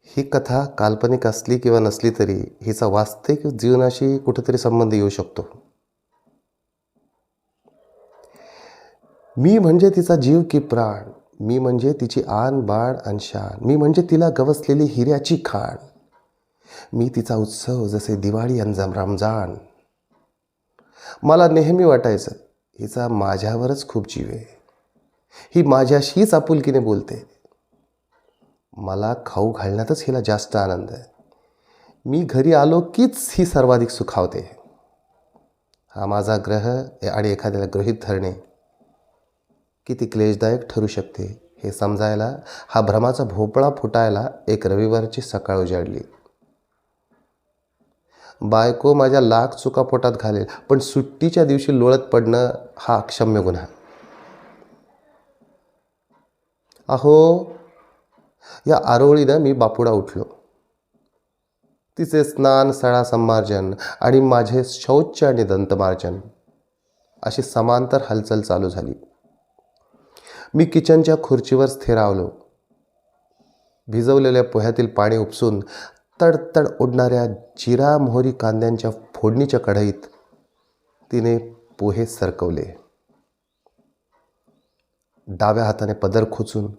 ही कथा काल्पनिक असली किंवा नसली तरी हिचा वास्तविक जीवनाशी कुठेतरी संबंध येऊ शकतो. मी म्हणजे तिचा जीव की प्राण, मी म्हणजे तिची आन बाण आणि शान, मी म्हणजे तिला गवसलेली हिऱ्याची खाण, मी तिचा उत्सव जसे दिवाळी आणि रमजान. मला नेहमी वाटायचं हिचा माझ्यावरच खूप जीव आहे. ही माझ्याशीच आपुलकीने बोलते. मला खाऊ घालण्यातच हिला जास्त आनंद आहे. मी घरी आलो कीच ही सर्वाधिक सुखावते. हा माझा ग्रह आणि एखाद्याला गृहीत धरणे किती क्लेशदायक ठरू शकते हे समजायला हा भ्रमाचा भोपळा फुटायला एक रविवारची सकाळ उजाडली. बायको माझ्या लाख चुका पोटात घालेल, पण सुट्टीच्या दिवशी लोळत पडणं हा अक्षम्य गुन्हा. अहो, या आरोळीनं मी बापुडा उठलो. तिचे स्नान, सडा संमार्जन आणि माझे शौच आणि दंतमार्जन अशी समांतर हालचाल चालू झाली. मी किचनच्या खुर्चीवर स्थिरावलो. भिजवलेल्या पोह्यातील पाणी उपसून तडतड उडणाऱ्या जिरा मोहरी कांद्यांच्या फोडणीच्या कढईत तिने पोहे सरकवले. डाव्या हाताने पदर खोचून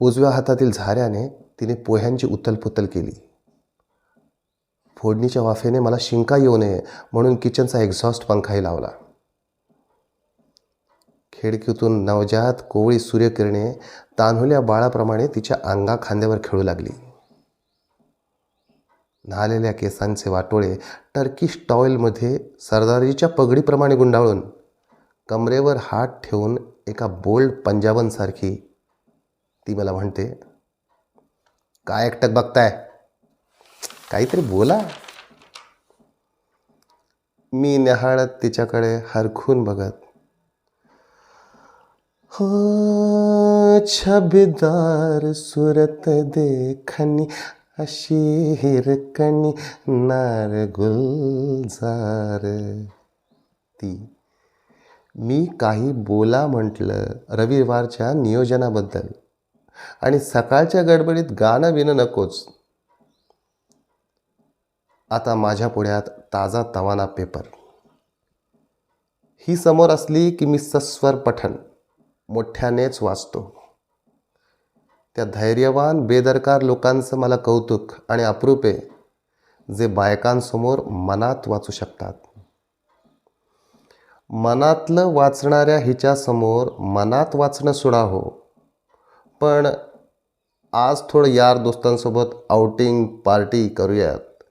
उजव्या हातातील झाऱ्याने तिने पोह्यांची उथलपुथल केली. फोडणीच्या वाफेने मला शिंका येऊ नये म्हणून किचनचा एक्झॉस्ट पंखाही लावला. खिडकीतून नवजात कोवळी सूर्यकिरणे तान्हुल्या बाळाप्रमाणे तिच्या अंगा खांद्यावर खेळू लागली. न्हालेल्या केसांचे वाटोळे टर्किश टॉवेलमध्ये सरदारीच्या पगडीप्रमाणे गुंडाळून कमरेवर हात ठेवून एका बोल्ड पंजाबनसारखी ती मला म्हणते, काय एकटक बघताय, काहीतरी बोला. मी न्याहाळत तिच्याकडे हरखून बघत, हो छबीदार सूरत देखनी अशी हिरकणी नार गुलजार. ती मी काही बोला म्हटलं रविवारच्या नियोजनाबद्दल आणि सकाळच्या गडबडीत गाणं बिणं नकोच. आता माझ्या पुढ्यात ताजा तवाना पेपर. ही समोर असली की मी सस्वर पठण मोठ्यानेच वाचतो. त्या धैर्यवान बेदरकार लोकांचं मला कौतुक आणि अप्रूप आहे, जे बायकांसमोर मनात वाचू शकतात. मनातलं वाचणाऱ्या हिच्यासमोर मनात वाचणं सुद्धा हो, पण आज थोडं यार दोस्तांसोबत आउटिंग पार्टी करूयात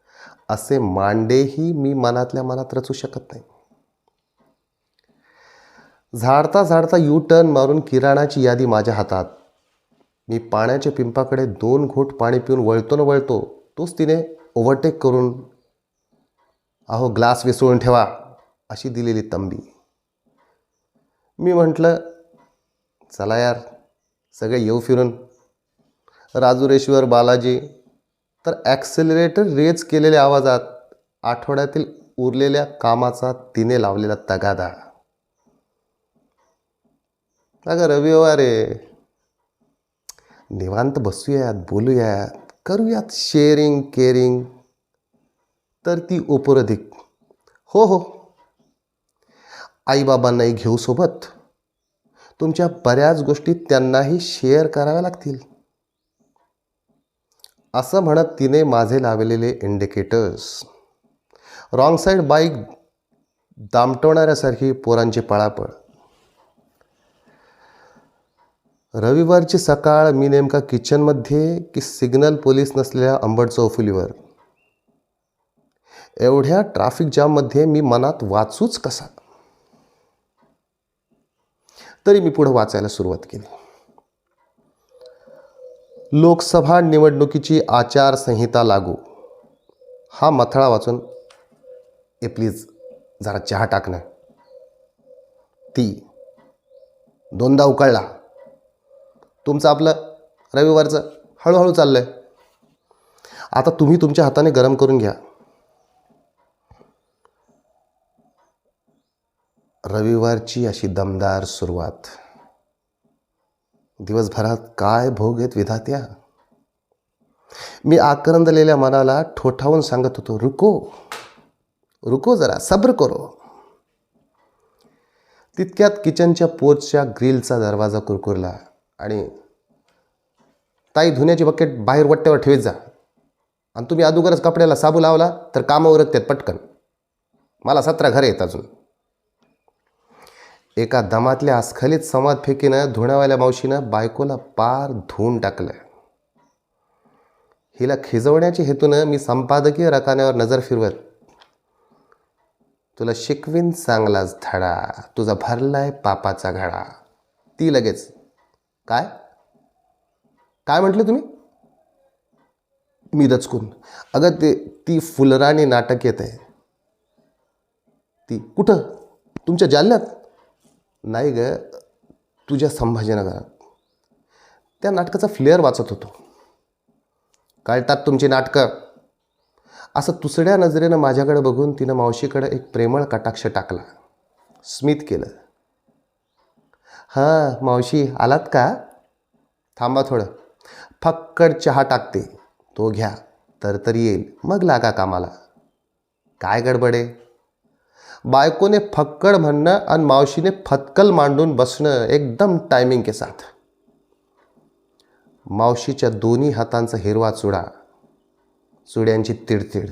असे मांडेही मी मनातल्या मनात रचू शकत नाही. झाडता झाडता यू टर्न मारून किराणाची यादी माझ्या हातात. मी पाण्याच्या पिंपाकडे 2 घोट पाणी पिऊन वळतो न वळतो तोच तिने ओव्हरटेक करून, अहो ग्लास विसळून ठेवा अशी दिलेली तंबी. मी म्हटलं, चला यार सगळे येऊ फिरून. राजुरेश्वर बालाजी तर ॲक्सेलरेटर रेज केलेल्या आवाजात आठवड्यातील उरलेल्या कामाचा तिने लावलेला तगादा. अगं रविवार आहे, निवांत बसूयात, बोलूयात, करूयात शेअरिंग केअरिंग. तर ती उपरधिक, हो हो, आईबाबांनाही घेऊ सोबत, तुमच्या बऱ्याच गोष्टी त्यांनाही शेअर कराव्या लागतील असं म्हणत तिने माझे लावलेले इंडिकेटर्स रॉंग साईड बाईक दामटवणाऱ्यासारखी पोरांची पळापळ. रविवारची सकाळ मी नेमका किचनमध्ये की सिग्नल पोलीस नसलेल्या अंबड चौफुलीवर. एवढ्या ट्रॅफिक जाममध्ये मी मनात वाचूच कसा. तरी मी पुढे वाचायला सुरुवात केली. लोकसभा निवडणुकीची आचारसंहिता लागू हा मथळा वाचून, ए प्लीज जरा चहा टाकणं. ती 2दा उकळला. तुमचं आपलं रविवारचं हळूहळू चाललंय, आता तुम्ही तुमच्या हाताने गरम करून घ्या. रविवारची अशी दमदार सुरुवात. दिवसभरात काय भोग आहेत विधात्या. मी आक्रंदलेल्या मनाला ठोठावून सांगत होतो, रुको रुको जरा, सब्र करो. तितक्यात किचनच्या पोर्चच्या ग्रिलचा दरवाजा कुरकुरला आणि ताई, धुण्याची बकेट बाहेर वट्ट्यावर ठेवीत जा, आणि तुम्ही अगोदरच कपड्याला साबू लावला तर कामं उरकतात पटकन, मला 17 घरं आहेत अजून. एका दमातल्या अस्खलित संवाद फेकीनं धुण्यावाल्या मावशीनं बायकोला पार धुवून टाकलं. हिला खिजवण्याच्या हेतूनं मी संपादकीय रकान्यावर नजर फिरवत, तुला शिकवीन चांगलाच धडा, तुझा भरलाय पापाचा घडा. ती लगेच, काय काय म्हटलं तुम्ही? मी दचकून, अगं ती फुलराणी नाटक येत आहे. ती कुठं? तुमच्या जालन्यात? नाही ग, तुझ्या संभाजीनगरात. त्या नाटकाचा फ्लेअर वाचत होतो. कळतात तुमची नाटकं. असं तुसड्या नजरेनं माझ्याकडे बघून तिनं मावशीकडे एक प्रेमळ कटाक्ष टाकला. स्मित केलं. हां मावशी, आलात का? थांबा थोडं, फक्कड चहा टाकते, तो घ्या, तर येईल, मग लागा कामाला. काय गडबड आहे? बायकोने फक्कड म्हणणं आणि मावशीने फतकल मांडून बसणं एकदम टायमिंग के साथ. मावशीच्या दोन्ही हातांचा हिरवा चुडा, चुड्यांची तिडतिड.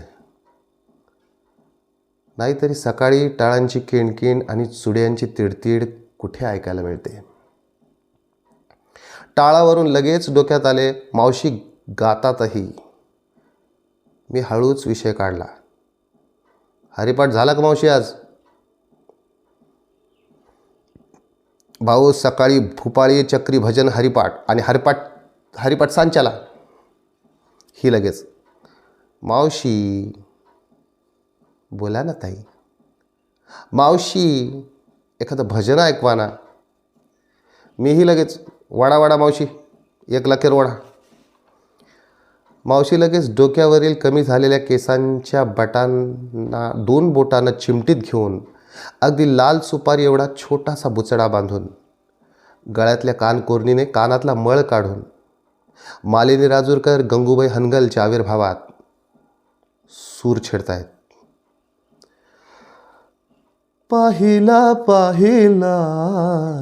नाहीतरी सकाळी टाळांची किणकिण आणि चुड्यांची तिडतिड कुठे ऐकायला मिळते? टाळावरून लगेच डोक्यात आले मावशी गातातही. मी हळूच विषय काढला. हरिपाठ झाला का मावशी आज? भाऊ, सकाळी भूपाळी चक्री भजन हरिपाठ आणि हरिपाठ सांच्याला. ही लगेच, मावशी बोला ना ताई. मावशी, एखादं भजन ऐकवा ना. मीही लगेच, वडा मावशी, एक लकेर वडा. मावशी लगेच डोक्यावरील कमी झालेल्या केसांच्या बटांना 2 बोटांना चिमटीत घेऊन अगदी लाल सुपारी एवढा छोटासा बुचडा बांधून, गळ्यातल्या कानकोरणीने कानातला मळ काढून, मालिनी राजूरकर, गंगूबाई हनगलच्या आविर्भावात सूर छेडतायत. पाहिला पाहिला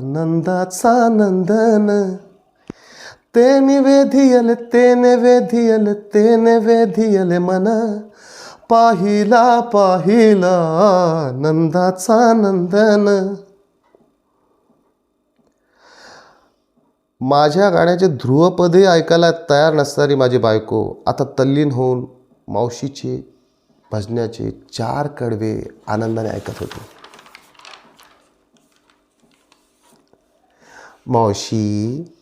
नंदाचा नंदन, ते निवेदियल मन. पाहिला पाहिला नंदाचा नंदन. माझ्या गाण्याचे ध्रुवपदे ऐकायला तयार नसणारी माझी बायको आता तल्लीन होऊन मावशीचे भजनाचे 4 कडवे आनंदाने ऐकत होती. मावशी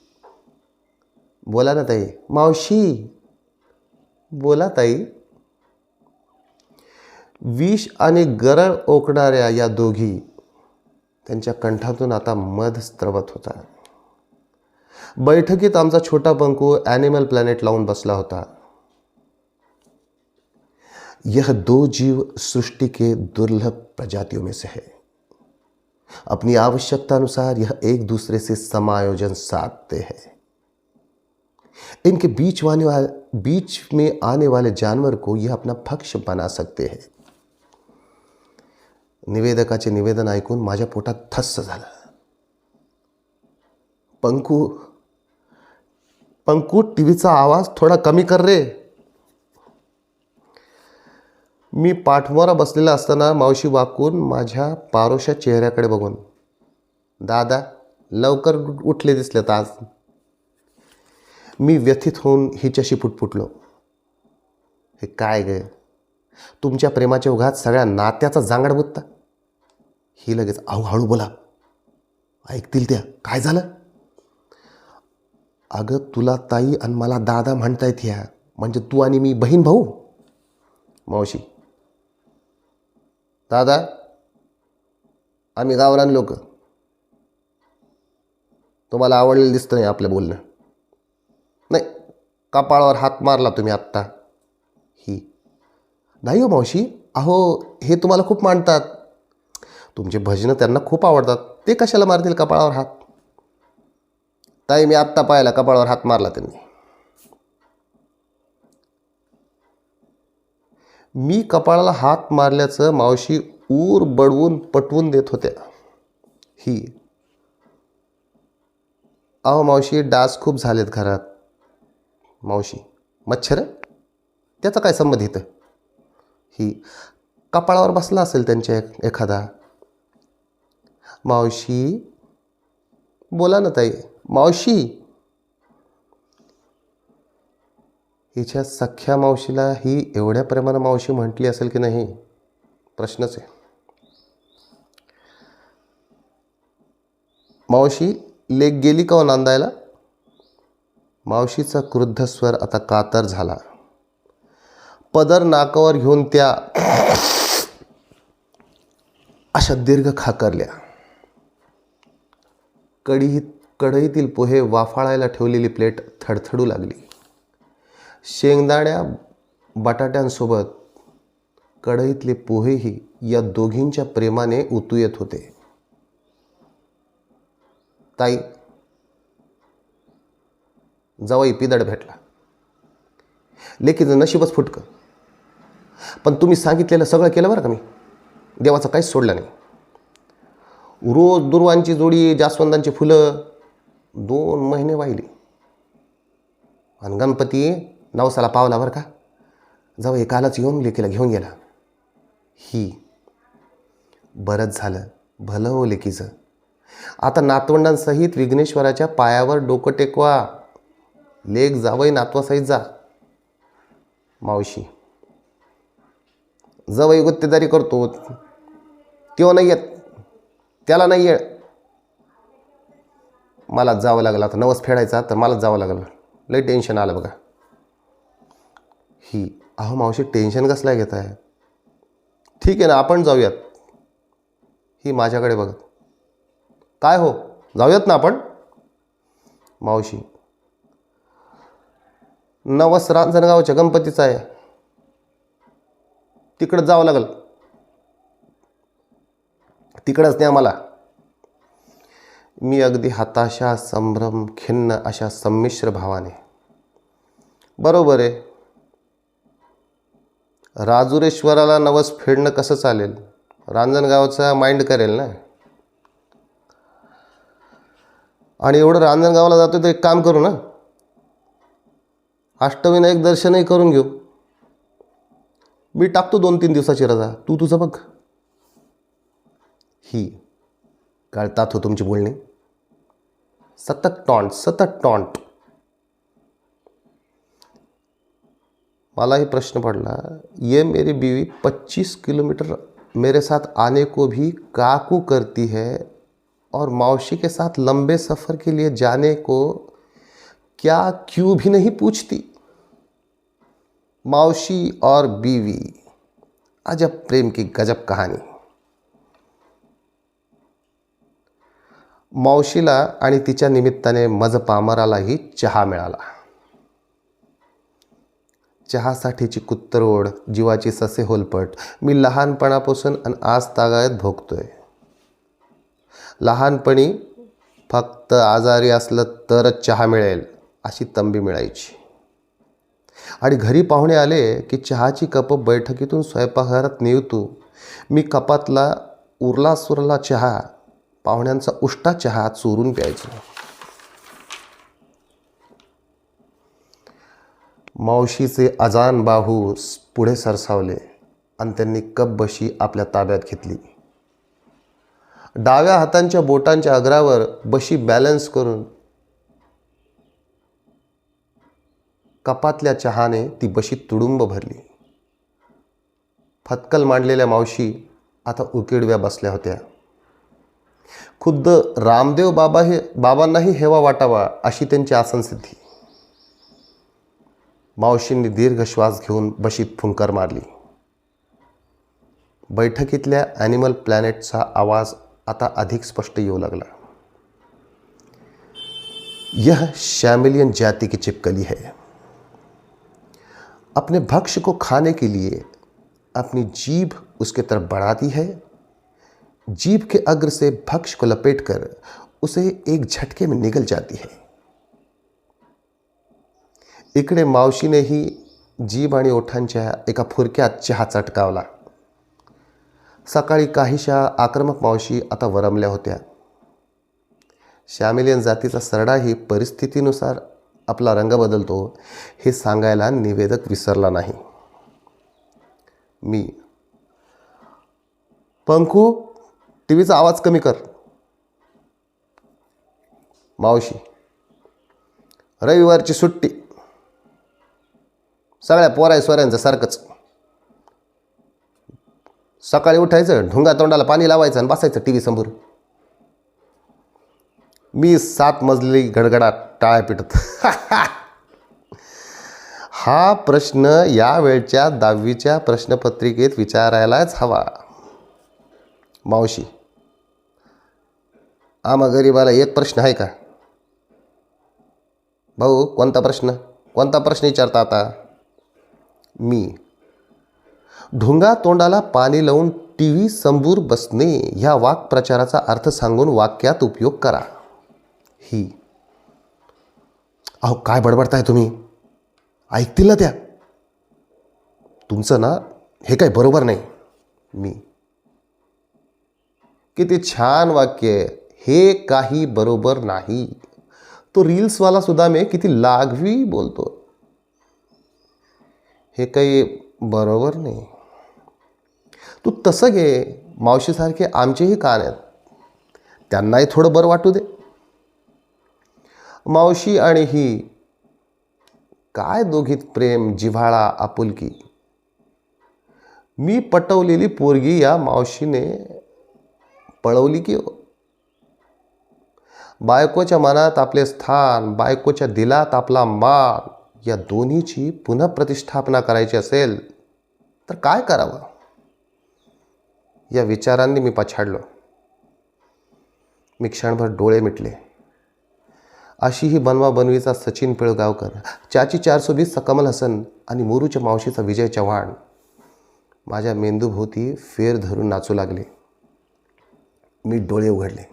बोला ना ताई. मावशी बोला ताई. विष आणि गरळ ओकणाऱ्या या दोघी त्यांच्या कंठातून आता मध स्त्रवत होता. बैठकीत आमचा छोटा पंकू ॲनिमल प्लॅनेट लावून बसला होता. यह 2 जीव सृष्टि के दुर्लभ प्रजातियों में से है. अपनी आवश्यकता अनुसार यह एक दूसरे से समायोजन साधते हैं. इनके बीच में आने वाले जानवर को यह अपना भक्ष बना सकते हैं. निवेदकाचे निवेदन ऐकून माझ्या पोटात थस्स झालं. पंकू, टीव्हीचा आवाज थोडा कमी कर रे. मी पाठमोरा बसलेला असताना मावशी वाकून माझ्या पारोशा चेहऱ्याकडे बघून, दादा लवकर उठले दिसलेत आज. मी व्यथित होऊन हिच्याशी पुटपुटलो. हे काय ग, तुमच्या प्रेमाच्या ओघात सगळ्या नात्याचा जांगड बुत्ता. ही लगेच, हळू बोला, ऐकतील त्या. काय झालं? अगं तुला ताई आणि मला दादा म्हणतायत ह्या, म्हणजे तू आणि मी बहीण भाऊ. मावशी, दादा आम्ही गावरान लोक, तुम्हाला आवडलेलं दिसतं नाही आपलं बोलणं. नाही, कपाळावर हात मारला तुम्ही आत्ता. ही, नाही हो मावशी, अहो हे तुम्हाला खूप मानतात, तुमचे भजनं त्यांना खूप आवडतात, ते कशाला मारतील कपाळावर हात. ताई मी आत्ता पाहिला कपाळावर हात मारला त्यांनी. मी कपाळाला हात मारल्याचं मावशी ऊर बडवून पटवून देत होत्या. ही, अहो मावशी, डास खूप झालेत घरात. मावशी, मच्छर? त्याचा काय संबंध इथं? ही, कपाळावर बसला असेल त्यांच्या एखादा. मावशी, बोला ना ताई. मावशी. हिच्या सख्या मावशीला ही एवढ्या प्रेमानं मावशी म्हटली असेल की नाही, प्रश्नच आहे. मावशी, लेक गेली का हो नांदायला? मावशीचा क्रुद्ध स्वर आता कातर झाला. पदर नाकावर घेऊन त्या अशा दीर्घ खाकरल्या. कढईतील पोहे वाफाळायला ठेवलेली प्लेट थडथडू लागली. शेंगदाण्या बटाट्यांसोबत कढईतले पोहेही या दोघींच्या प्रेमाने उतू येत होते. ताई, जावई पिदड भेटला. लेकीचं नशीबच फुटकं. पण तुम्ही सांगितलेलं सगळं केलं बरं का मी. देवाचं काहीच सोडलं नाही. रोज दुर्वांची जोडी, जास्वंदांची फुलं 2 महिने वाहिली. आणि गणपती नवसाला पावला बरं का. जावई कालच येऊन लेकीला घेऊन गेला. ही, बरंच झालं, भलं हो लेकीचं. आता नातवंडांसहित विघ्नेश्वराच्या पायावर डोकं टेकवा. लेक जावई नातवासहित जा. मावशी, जावई गुत्तेदारी करतो, त्यो नाही येत, त्याला नाही येत. मला जावं लागलं. आता नवस फेडायचा तर मलाच जावं लागलं. लई टेन्शन आलं बघा. ही, अहो मावशी, टेन्शन कसला घेत आहे? ठीक आहे ना, आपण जाऊयात. ही माझ्याकडे बघत. काय हो, जाऊयात ना आपण? मावशी, नवस रांजणगावच्या गणपतीचा आहे, तिकडं जावं लागल. तिकडंच नाही आम्हाला. मी अगदी हताशा, संभ्रम, खिन्न अशा संमिश्र भावाने. बरोबर आहे. राजुरेश्वराला नवस फेडणं कसं चालेल? रांजणगावचा माइंड करेल ना. आणि एवढं रांजणगावला जातो तर एक काम करू ना, अष्टविनायक दर्शनही करून घेऊ. मी टाकतो 2-3 दिवसाची रजा, तू तुझं बघ. ही, कळतात हो तुमची बोलणी. सतत टॉन्ट. मला ही प्रश्न पड़ला, ये मेरी बीवी 25 किलोमीटर मेरे साथ आने को भी काकू करती है और मौसी के साथ लंबे सफ़र के लिए जाने को क्या क्यों भी नहीं पूछती. मौसी और बीवी, अजब प्रेम की गजब कहानी. मौशीला आणि तिच्या निमित्ताने मज पामरालाही चहा मिळाला. चहासाठीची कुत्तरोड, जीवाची ससे होलपट मी लहानपणापासून आणि आज तागायत भोगतोय. लहानपणी फक्त आजारी असलं तरच चहा मिळेल अशी तंबी मिळायची. आणि घरी पाहुणे आले की चहाची कपं बैठकीतून स्वयंपाकघरात नेवतो. मी कपातला उरला सुरला चहा, पाहुण्यांचा उष्टा चहा चोरून प्यायचो. मावशीचे अजान बाहू पुढे सरसावले आणि त्यांनी कपबशी आपल्या ताब्यात घेतली. डाव्या हातांच्या बोटांच्या अग्रावर बशी बॅलन्स करून कपातल्या चहाने ती बशी तुडुंब भरली. फतकल मांडलेल्या मावशी आता उकिडव्या बसल्या होत्या. खुद्द रामदेव बाबांनाही हेवा वाटावा अशी त्यांची आसनसिद्धी. मावशींनी दीर्घ श्वास घेऊन बशीत फुंकर मारली. बैठकीतल्या ॲनिमल प्लॅनेटचा आवाज आता अधिक स्पष्ट येऊ लागला. यह शैमिलियन जाति की चिपकली है. अपने भक्ष्य को खाने के लिए अपनी जीभ उसके तरफ बढ़ाती है. जीभ के अग्र से भक्ष्य को लपेटकर उसे एक झटके में निगल जाती है. इकडे मावशीनेही जीभ आणि ओठांच्या एका फुरक्यात चहा चटकावला. सकाळी काहीशा आक्रमक मावशी आता वरमल्या होत्या. श्यामिलियन जातीचा सरडाही परिस्थितीनुसार आपला रंग बदलतो हे सांगायला निवेदक विसरला नाही. मी, पंखू, टीव्हीचा आवाज कमी कर. मावशी, रविवारची सुट्टी, सगळ्या पोराय सोऱ्यांचं सारखंच. सकाळी उठायचं, ढुंगा तोंडाला पाणी लावायचं आणि बसायचं टी व्ही समोर. मी 7 मजली गडगडाट टाळ्या पिटत. हा प्रश्न यावेळच्या 10वीच्या प्रश्नपत्रिकेत विचारायलाच हवा. मावशी, आम्हा गरीबाला एक प्रश्न आहे का? भाऊ, कोणता प्रश्न विचारता आता? मी, ढुंगा तोंडाला पाणी लावून टी व्ही समोर बसणे ह्या वाक्प्रचाराचा अर्थ सांगून वाक्यात उपयोग करा. ही, अहो काय बडबडताय तुम्ही? ऐकतील ना त्या. तुमचं ना हे काही बरोबर नाही. मी, किती छान वाक्य. हे काही बरोबर नाही. तो रील्सवाला सुद्धा मी किती लागवी बोलतो. हे काही बरोबर नाही. तू तसं घे, मावशीसारखे आमचेही कान आहेत, त्यांनाही थोडं बरं वाटू दे. मावशी आणि ही, काय दोघीत प्रेम, जिव्हाळा, आपुलकी. मी पटवलेली पोरगी या मावशीने पळवली की हो. बायकोच्या मनात आपले स्थान, बायकोच्या दिलात आपला मान, या दोन्हीची पुनःप्रतिष्ठापना करायची असेल तर काय करावं? या विचारांनी मी पछाडलो. मी क्षणभर डोळे मिटले. अशी ही बनवाबनवीचा सचिन पिळगावकर, चाची 420चा कमल हसन आणि मोरूच्या मावशीचा विजय चव्हाण माझ्या मेंदूभोवती फेर धरून नाचू लागले. मी डोळे उघडले.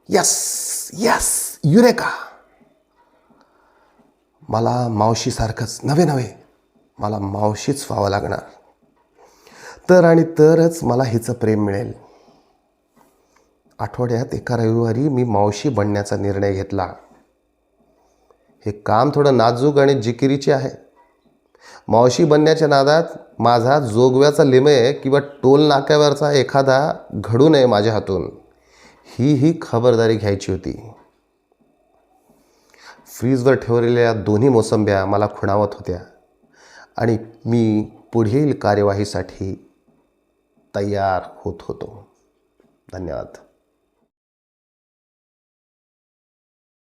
Yes yes, eureka. मला मावशीसारखंच नव्हे, मला मावशीच व्हावं लागणार. तर आणि तरच मला हिचं प्रेम मिळेल. आठवड्यात एका रविवारी मी मावशी बनण्याचा निर्णय घेतला. हे काम थोडं नाजूक आणि जिकिरीचे आहे. मावशी बनण्याच्या नादात माझा जोगव्याचा लिमय किंवा टोल नाक्यावरचा एखादा घडू नये माझ्या हातून, ही खबरदारी घ्यायची होती. फ्रीजवर ठेवलेल्या 2 मोसंब्या मला खुणावत होत्या आणि मी पुढील कार्यवाहीसाठी तयार होत होतो. धन्यवाद.